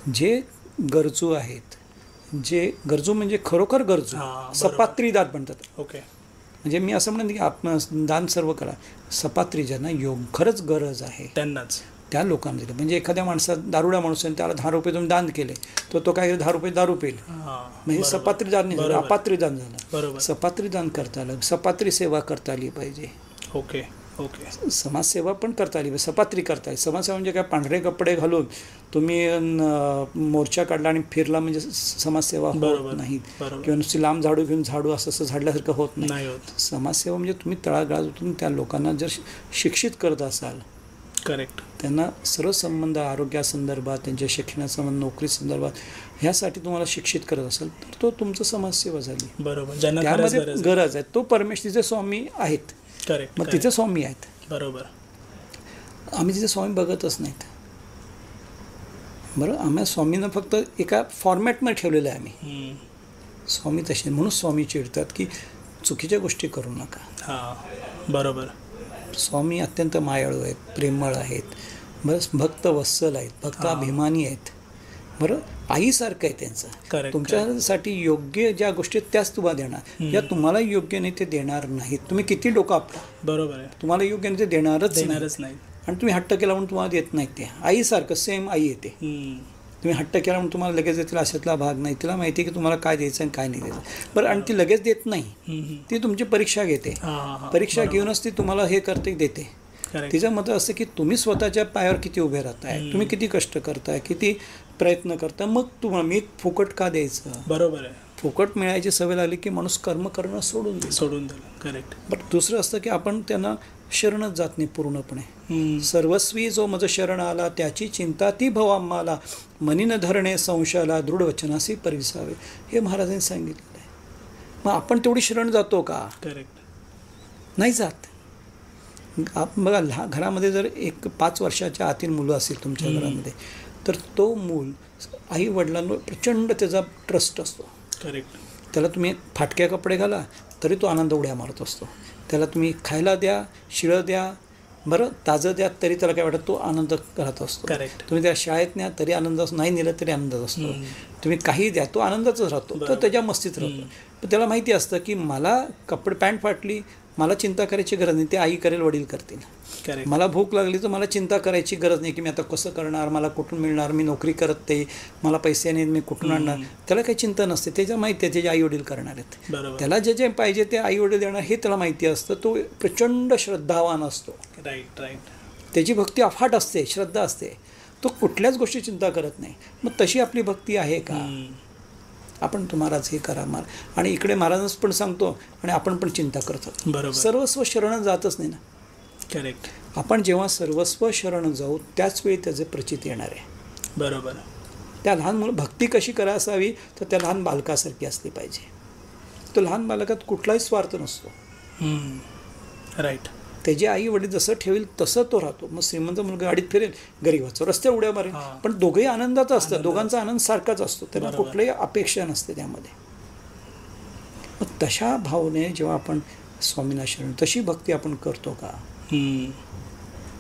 जे गरजू आहेत, जे गरजू म्हणजे खरोखर गरजू, सपात्री दात म्हणतात. ओके. म्हणजे मी असं म्हणत की आपण दान सर्व करा, सपात्री ज्यांना खरंच गरज आहे त्यांनाच, त्या लोकांना दिलं. म्हणजे एखाद्या माणसात दारुडा माणूस त्याला 10 रुपये तुम्ही दान केले, तो काय 10 रुपये दारू पेल, म्हणजे सपात्री दान नाही झालं, अपात्री दान झालं. सपात्री दान करता आलं, सपात्री सेवा करता आली पाहिजे. Okay okay. समाजसेवा पण करता आली पाहिजे, सपात्री करता आली. समाजसेवा म्हणजे काय पांढरे कपडे घालून तुम्ही मोर्चा काढला आणि फिरला म्हणजे समाजसेवा होत नाही, किंवा नुसती लांब झाडू घेऊन झाडू असं झाडल्यासारखं होत नाही. समाजसेवा म्हणजे तुम्ही तळागाळातून त्या लोकांना जर शिक्षित करत असाल, करेक्ट, त्यांना सर्व संबंध आरोग्यासंदर्भात, त्यांच्या शिक्षणासंबंध, नोकरी संदर्भात ह्यासाठी तुम्हाला शिक्षित करत असाल तर तो तुमचं समाजसेवा झाली. बरोबर. त्यामध्ये गरज आहे. तो परमेश्वरीचे स्वामी आहेत. करेक्ट. मग तिथे स्वामी आहेत. बरोबर. आम्ही तिथे स्वामी बघतच नाहीत. बरं, आम्ही स्वामींना फक्त एका फॉर्मॅटमध्ये ठेवलेलं आहे. आम्ही स्वामी तसे, म्हणून स्वामी चिडतात की चुकीच्या गोष्टी करू नका. हां, बरोबर. स्वामी अत्यंत मायाळू आहेत, प्रेमळ आहेत, बरं, भक्त वत्सल आहेत, भक्त अभिमानी आहेत. बरं, आईसारखं आहे त्यांचं. तुमच्यासाठी योग्य ज्या गोष्टी त्याच तुम्हाला देणार, ज्या तुम्हाला योग्य नाही ते देणार नाहीत. तुम्ही किती डोकं आपला, बरोबर आहे, तुम्हाला योग्य नाही ते देणारच नाही. आणि तुम्ही हट्ट केला म्हणून तुम्हाला देत नाहीत. ते आईसारखं सेम आई येते. तुम्ही हट्ट केला म्हणून तुम्हाला लगेच देतील अशातला भाग नाही. तिला माहिती आहे की तुम्हाला काय द्यायचं आणि काय नाही द्यायचं. बरं, आणि ती लगेच देत नाही, ती तुमची परीक्षा घेते. परीक्षा घेऊनच ती तुम्हाला हे करते, देते. तिचं मत असं की तुम्ही स्वतःच्या पायावर किती उभे राहताय, तुम्ही किती कष्ट करताय, किती प्रयत्न करता, मग तुम्हाला मी फुकट का द्यायचं. बरोबर आहे. फुकट मिळायची सवय लागली की माणूस कर्म करणं सोडून दिलं. करेक्ट. बट दुसरं असतं की आपण त्यांना शरणच जात नाही पूर्णपणे. सर्वस्वी जो मज शरण आला, त्याची चिंता ती भव आम्हाला, मनीन धरणे संशयाला, दृढ वचनासी परिसावे, हे महाराजांनी सांगितलेलं आहे. मग आपण तेवढी शरण जातो का? करेक्ट, नाही जात. बघा, घरामध्ये जर 5 वर्षाच्या आतील मुलं असेल तुमच्या घरामध्ये, तर तो मूल आई वडिलांवर प्रचंड त्याचा ट्रस्ट असतो. करेक्ट. त्याला तुम्ही फाटक्या कपडे घाला तरी तो आनंद उड्या मारत असतो. त्याला तुम्ही खायला द्या, शिळं द्या, बरं, ताजं द्या, तरी त्याला काय वाटत, तो आनंद करत असतो. करेक्ट. तुम्ही त्याला शाळेत न्या तरी आनंद असतो, नाही नेलं तरी आनंदच असतो. तुम्ही काही द्या, तो आनंदातच राहतो, तो त्याच्या मस्तीत राहतो. पण त्याला माहिती असतं की मला कपडे पॅन्ट फाटली, मला चिंता करायची गरज नाही, ते आई करेल, वडील करतील. मला भूक लागली तर मला चिंता करायची गरज नाही की मी आता कसं करणार, मला कुठून मिळणार, मी नोकरी करत ते, मला पैसे नाही, मी कुठून आणणार. त्याला काही चिंता नसते. त्याच्या माहिती आहे त्याचे आई वडील करणार आहेत. त्याला जे जे पाहिजे ते आई वडील देणार हे त्याला माहिती असतं. तो प्रचंड श्रद्धावान असतो. Right right. त्याची भक्ती अफाट असते, श्रद्धा असते. तो कुठल्याच गोष्टी चिंता करत नाही. मग तशी आपली भक्ती आहे का? आपण तुम्हालाच हे करा मार, आणि इकडे महाराजांच पण सांगतो आणि आपण पण चिंता करतो. बरोबर. सर्वस्व शरण जातच नाही ना. करेक्ट. आपण जेव्हा सर्वस्व शरण जाऊ त्याच वेळी त्याचे प्रचित येणार आहे. बरोबर. त्या लहान मुलं भक्ती कशी करा असावी तर त्या लहान बालकासारखी असली पाहिजे. तो लहान बालकात कुठलाही स्वार्थ नसतो. राईट. त्याचे आई वडील जसं ठेवेल तसं तो राहतो. मग श्रीमंत मुलगा गाडीत फिरेल, गरीबाचं रस्त्यावर उड्या मारेल, पण दोघंही आनंदाचा असतात. दोघांचा आनंद सारखाच असतो. त्यांना कुठल्याही अपेक्षा नसते त्यामध्ये. मग तशा भावने जेव्हा आपण स्वामींना शरण, तशी भक्ती आपण करतो का?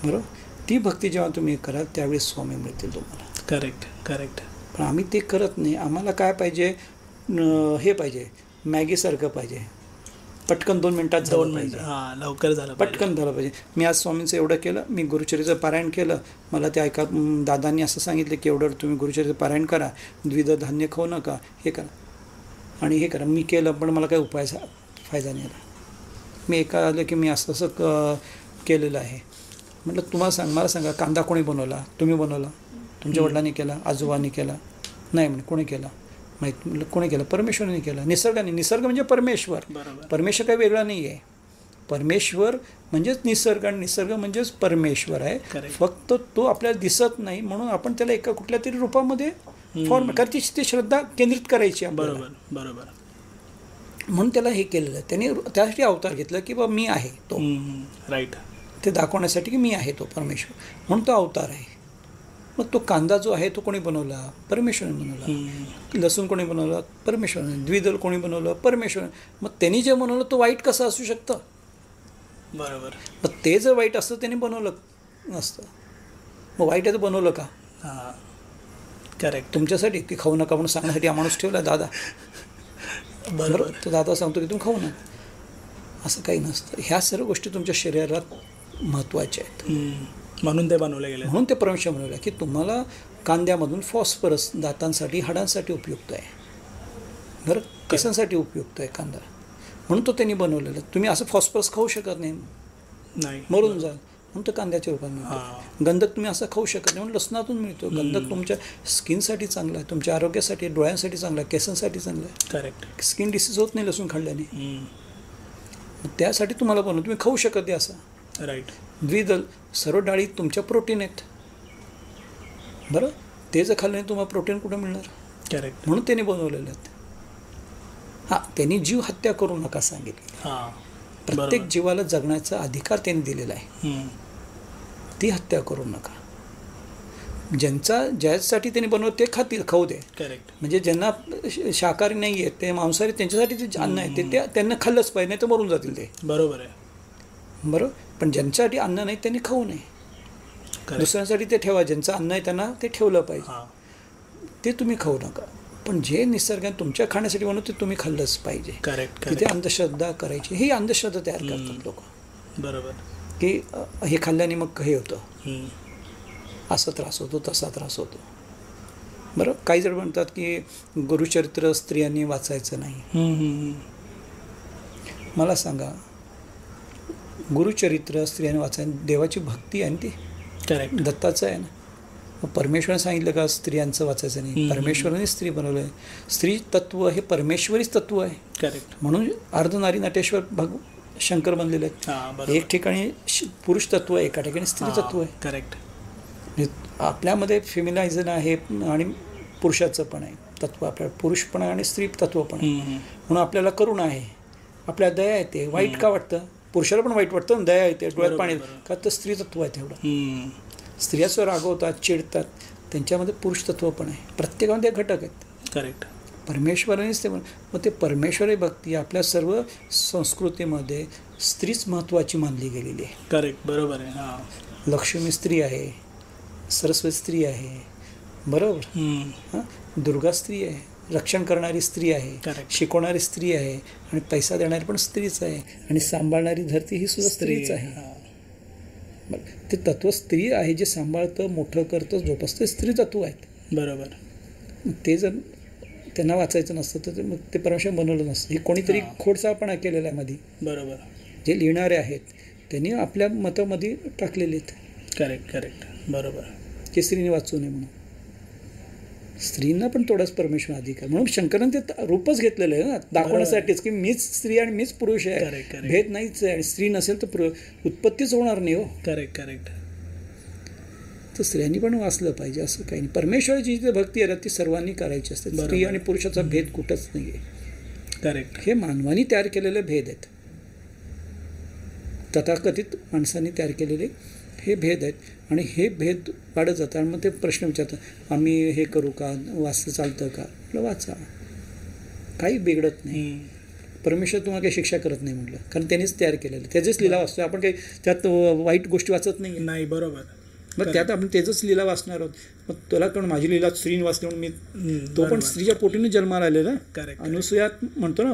बरोबर. ती भक्ती जेव्हा तुम्ही कराल त्यावेळी स्वामी मिळतील तुम्हाला. Correct correct. पण आम्ही ते करत नाही. आम्हाला काय पाहिजे, हे पाहिजे, मॅगीसारखं पाहिजे, पटकन 2 मिनिटात झालं पाहिजे, लवकर झालं, पटकन झालं पाहिजे. मी आज स्वामींचं एवढं केलं, मी गुरुचरित्र पारायण केलं, मला ते ऐका दादांनी असं सांगितलं की एवढं तुम्ही गुरुचरित्र पारायण करा, द्विध धान्य खाऊ नका, हे करा आणि हे करा. मी केलं पण मला काही फायदा नाही आला. मी एका आलं की मी असं केलेलं आहे. म्हटलं तुम्हाला मला सांगा, कांदा कोणी बनवला? तुम्ही बनवला? तुमच्या वडिलांनी केला? आजोबांनी केला? नाही म्हणे. कोणी केला? माहीत. म्हटलं कोणी केलं? परमेश्वराने केलं, निसर्गाने. निसर्ग म्हणजे परमेश्वर. परमेश्वर काही वेगळा नाही आहे. परमेश्वर म्हणजेच निसर्ग आणि निसर्ग म्हणजेच परमेश्वर आहे. फक्त तो आपल्याला दिसत नाही म्हणून आपण त्याला एका कुठल्या तरी रूपामध्ये फॉर्म करची ती श्रद्धा केंद्रित करायची. बरोबर बरोबर. म्हणून त्याला हे केलेलं आहे. त्याने त्यासाठी अवतार घेतलं की बाबा मी आहे तो. राईट. ते दाखवण्यासाठी की मी आहे तो परमेश्वर, म्हणून तो अवतार आहे. मग तो कांदा जो आहे तो कोणी बनवला? परमेश्वराने बनवला. लसूण कोणी बनवला? परमेश्वराने. द्विदल कोणी बनवलं? परमेश्वर. मग त्यांनी जे बनवलं तो वाईट कसं असू शकतं? बरोबर. मग ते जर वाईट असतं त्यांनी बनवलं नसतं. मग वाईट आहे तर बनवलं का? करेक्ट. तुमच्यासाठी की खाऊ नका म्हणून सांगण्यासाठी हा माणूस ठेवला दादा. बरोबर. तो दादा सांगतो की तुम्ही खाऊ नका, असं काही नसतं. ह्या सर्व गोष्टी तुमच्या शरीरात महत्त्वाच्या आहेत. म्हणून ते बनवले गेले. म्हणून ते परमेश्वर म्हणवलं की तुम्हाला कांद्यामधून फॉस्फरस दातांसाठी हाडांसाठी उपयुक्त आहे. बरं, केसांसाठी उपयुक्त आहे कांदा, म्हणून तो त्यांनी बनवलेला. तुम्ही असं फॉस्फरस खाऊ शकत नाही, मरून जाल, म्हणून तो कांद्याच्या रूपात मिळतो. गंधक तुम्ही असं खाऊ शकत नाही, म्हणून लसणातून मिळतो. गंधक तुमच्या स्किनसाठी चांगला आहे, तुमच्या आरोग्यासाठी, डोळ्यांसाठी चांगला आहे, केसांसाठी चांगला आहे. करेक्ट. स्किन डिसीज होत नाही लसूण खाल्ल्याने. त्यासाठी तुम्हाला बनवून तुम्ही खाऊ शकत आहे असं. राईट. द्विदल सर्व डाळी तुमच्या प्रोटीन आहेत. बरं, ते जर खाल्ल्याने तुम्हाला प्रोटीन कुठं मिळणार? करेक्ट. म्हणून त्यांनी बनवलेले आहेत. हां, त्यांनी जीव हत्या करू नका सांगितले. प्रत्येक जीवाला जगण्याचा अधिकार त्यांनी दिलेला आहे. ती हत्या करू नका. ज्यासाठी त्यांनी बनवलं ते खाऊ दे. करेक्ट. म्हणजे ज्यांना शाकाहारी नाही आहेत, ते मांसाहारी, त्यांच्यासाठी ते अन्न आहे ते त्यांना खाल्लंच पाहिजे, नाही तर मरून जातील ते. बरोबर आहे. बरोबर, पण ज्यांच्यासाठी अन्न नाही त्यांनी खाऊ नये. दुसऱ्यांसाठी ते ठेवा. ज्यांचं अन्न आहे त्यांना ते ठेवलं पाहिजे, ते तुम्ही खाऊ नका. पण जे निसर्गाने तुमच्या खाण्यासाठी बनवतं ते तुम्ही खाल्लंच पाहिजे. करेक्ट. तिथे अंधश्रद्धा करायची, ही अंधश्रद्धा तयार करतात लोक. बरोबर. की हे खाल्ल्याने मग हे होतं, असा त्रास होतो, तसा त्रास होतो. बरं, काही जण म्हणतात की गुरुचरित्र स्त्रियांनी वाचायचं नाही. मला सांगा, गुरुचरित्र स्त्रियांनी वाचायचं, देवाची भक्ती आहे ना ती. करेक्ट. दत्ताचं आहे ना. मग परमेश्वराने सांगितलं का स्त्रियांचं वाचायचं नाही? परमेश्वराने स्त्री बनवलं आहे. स्त्री तत्व हे परमेश्वरीच तत्व आहे. करेक्ट. म्हणून अर्धनारी नटेश्वर शंकर बनलेले आहेत. एक ठिकाणी पुरुष तत्व आहे, एका ठिकाणी स्त्री तत्व आहे. करेक्ट. आपल्यामध्ये फेमिनायझन आहे आणि पुरुषाचं पण आहे तत्व. आपल्याला पुरुष पण आहे आणि स्त्री तत्व पण आहे. म्हणून आपल्याला करुणा आहे, आपल्याला दया येते. वाईट का वाटतं? पुरुषाला पण वाईट वाटतं, दया येते, डोळ्यात पाणी, का तर स्त्री तत्व आहे तेवढं. स्त्रियाचं रागवतात, चिडतात, त्यांच्यामध्ये पुरुष तत्व पण आहे. प्रत्येकामध्ये घटक आहेत. करेक्ट. परमेश्वरानेच ते मग ते परमेश्वरी भक्ती आपल्या सर्व संस्कृतीमध्ये स्त्रीच महत्त्वाची मानली गेलेली आहे. करेक्ट. बरोबर आहे. लक्ष्मी स्त्री आहे, सरस्वती स्त्री आहे, बरोबर. हां, दुर्गा स्त्री आहे, रक्षण करणारी स्त्री आहे, शिकवणारी स्त्री आहे, आणि पैसा देणारी पण स्त्रीच आहे, आणि सांभाळणारी धरती ही सुद्धा स्त्रीच आहे. ते तत्व स्त्री आहे, जे सांभाळतं, मोठं करतं, जोपासतं, स्त्री तत्व आहेत. बरोबर. ते जर त्यांना वाचायचं नसतं तर मग ते परमेश्वर बनवलं नसतं. हे कोणीतरी खोडसाळपणा केलेला आहे मध्ये. बरोबर. जे लिहिणारे आहेत त्यांनी आपल्या मतामध्ये टाकलेले आहेत. करेक्ट. करेक्ट. बरोबर. की स्त्रीने वाचू नये म्हणून. स्त्रींना पण थोडाच परमेश्वर अधिकार, म्हणून शंकराने ते रूपच घेतलेलं आहे ना, दाखवण्यासाठीच की मीच स्त्री आणि मीच पुरुष आहे. भेद नाहीच आहे, आणि स्त्री नसेल तर उत्पत्तीच होणार नाही. हो. करेक्ट. करेक्ट. तर स्त्रियांनी पण वाचलं पाहिजे, असं काही नाही. परमेश्वराची जी भक्ती आहे ती सर्वांनी करायची असते. स्त्री आणि पुरुषाचा भेद कुठंच नाही आहे. करेक्ट. हे मानवानी तयार केलेले भेद आहेत, तथाकथित माणसांनी तयार केलेले हे भेद आहेत, आणि हे भेद वाढत जातात. आणि मग ते प्रश्न विचारतात, आम्ही हे करू का, वाचतं चालतं का? म्हटलं वाचा, काही बिघडत नाही. परमेश्वर तुम्हाला काही शिक्षा करत नाही म्हटलं, कारण त्यांनीच तयार केलेलं, त्याचेच लिलाव असतो. आपण काही त्यात वाईट गोष्टी वाचत नाही. बरोबर. मग त्यात आपण त्याचंच लिलाव वाचणार आहोत. मग तुला कारण माझी लिलाव स्त्रीने वाचली म्हणून मी, तो पण स्त्रीच्या पोटीने जन्माला आलेला. अनुसूयात म्हणतो ना.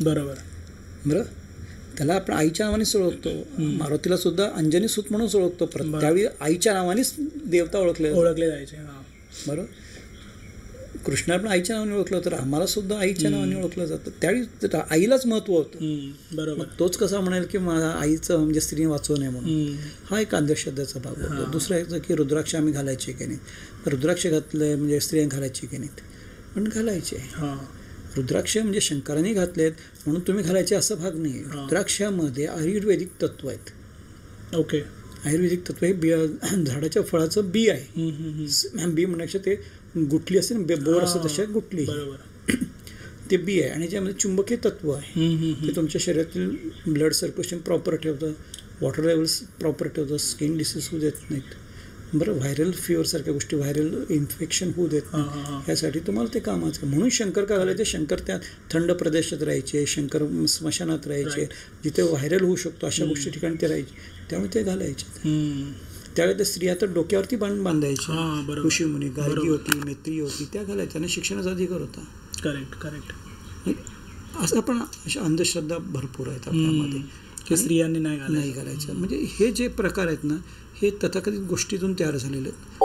बरोबर. बरं, त्याला आपण आईच्या नावानेच ओळखतो. मारुतीला सुद्धा अंजनी सूत म्हणून ओळखतो. त्यावेळी आईच्या नावानेच देवता ओळखले जायचे. बरोबर. कृष्णाला पण आईच्या नावाने ओळखलं होतं, आम्हाला सुद्धा आईच्या नावाने ओळखलं जातं. त्यावेळी आईलाच महत्त्व होतं. बरोबर. तोच कसा म्हणेल की माझा आईचं म्हणजे स्त्रीने वाचवू नये म्हणून, हा एक अंधश्रद्धेचा भाग होतो. दुसरा एक की रुद्राक्ष आम्ही घालायचे की नाही, रुद्राक्ष घातले म्हणजे स्त्रियांनी घालायची की नाहीत, पण घालायचे. रुद्राक्ष म्हणजे शंकरांनी घातलेत म्हणून तुम्ही घालायचे असं भाग नाही. रुद्राक्षामध्ये आयुर्वेदिक तत्व आहेत. ओके. आयुर्वेदिक तत्व हे झाडाच्या फळाचं बी आहे. बी म्हणण्यापेक्षा ते गुटली असते ना, बोर असतं तशा गुटली, ते बी आहे. आणि ज्यामध्ये चुंबकीय तत्व आहे, ते तुमच्या शरीरातील ब्लड सर्क्युलेशन प्रॉपर ठेवतं, वॉटर लेवल्स प्रॉपर ठेवतं, स्किन डिसीज होऊ देत नाहीत. बरं, व्हायरल फिवरसारख्या गोष्टी, व्हायरल इन्फेक्शन होऊ देत नाही, यासाठी तुम्हाला ते कामाचं. म्हणून शंकर का घालायचे? शंकर त्या थंड प्रदेशात राहायचे, शंकर स्मशानात राहायचे, जिथे व्हायरल होऊ शकतो अशा गोष्टी ठिकाणी ते राहायचे, त्यामुळे ते घालायचे. त्यावेळेस त्या स्त्रिया तर डोक्यावरती बांधायच्या. हां बरोबर. ऋषीमुनी, गार्गी बरोबर. होती, मैत्री होती, त्या घालायच्या आणि शिक्षणाचा अधिकार होता. Correct correct. असं पण अशा अंधश्रद्धा भरपूर आहेत आपल्यामध्ये की स्त्रियांनी नाही नाही घालायचं. म्हणजे हे जे प्रकार आहेत ना, हे तथाकथित गोष्टीतून तयार झालेले आहेत.